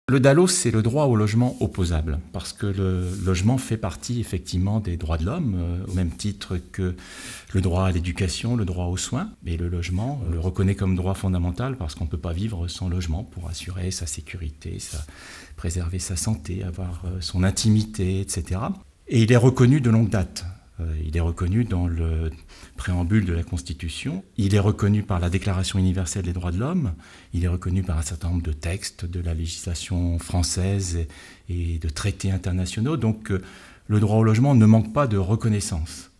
Le DALO, c'est le droit au logement opposable, parce que le logement fait partie effectivement des droits de l'homme, au même titre que le droit à l'éducation, le droit aux soins. Mais le logement, on le reconnaît comme droit fondamental parce qu'on ne peut pas vivre sans logement pour assurer sa sécurité, préserver sa santé, avoir son intimité, etc. Et il est reconnu de longue date. Il est reconnu dans le préambule de la Constitution, il est reconnu par la Déclaration universelle des droits de l'homme, il est reconnu par un certain nombre de textes de la législation française et de traités internationaux. Donc le droit au logement ne manque pas de reconnaissance.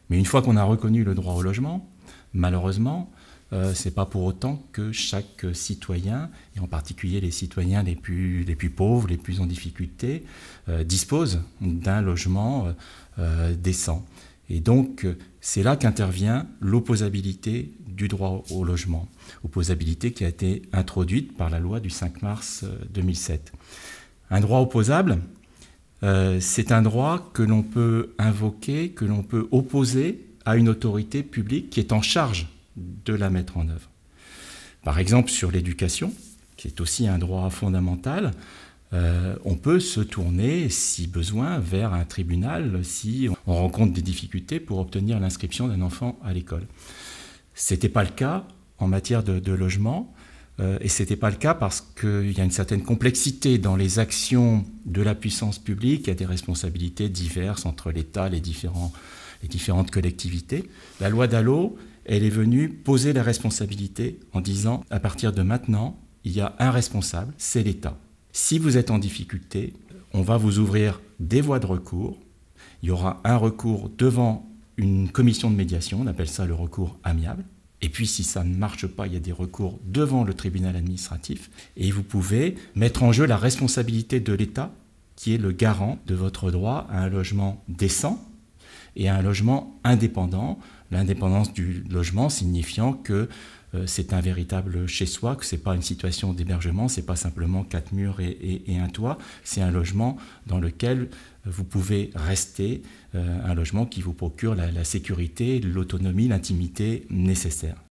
Mais une fois qu'on a reconnu le droit au logement, malheureusement, ce n'est pas pour autant que chaque citoyen, et en particulier les citoyens les plus pauvres, les plus en difficulté, dispose d'un logement décent. Et donc, c'est là qu'intervient l'opposabilité du droit au logement, opposabilité qui a été introduite par la loi du 5 mars 2007. Un droit opposable, c'est un droit que l'on peut invoquer, que l'on peut opposer à une autorité publique qui est en charge de la mettre en œuvre. Par exemple, sur l'éducation, qui est aussi un droit fondamental, on peut se tourner, si besoin, vers un tribunal si on rencontre des difficultés pour obtenir l'inscription d'un enfant à l'école. Ce n'était pas le cas en matière de logement, et ce n'était pas le cas parce qu'il y a une certaine complexité dans les actions de la puissance publique, il y a des responsabilités diverses entre l'État, les différentes collectivités. La loi DALO, elle est venue poser la responsabilité en disant, à partir de maintenant, il y a un responsable, c'est l'État. Si vous êtes en difficulté, on va vous ouvrir des voies de recours. Il y aura un recours devant une commission de médiation, on appelle ça le recours amiable. Et puis si ça ne marche pas, il y a des recours devant le tribunal administratif. Et vous pouvez mettre en jeu la responsabilité de l'État, qui est le garant de votre droit à un logement décent et à un logement indépendant. L'indépendance du logement signifiant que c'est un véritable chez-soi, que ce n'est pas une situation d'hébergement, ce n'est pas simplement 4 murs et un toit, c'est un logement dans lequel vous pouvez rester, un logement qui vous procure la sécurité, l'autonomie, l'intimité nécessaire.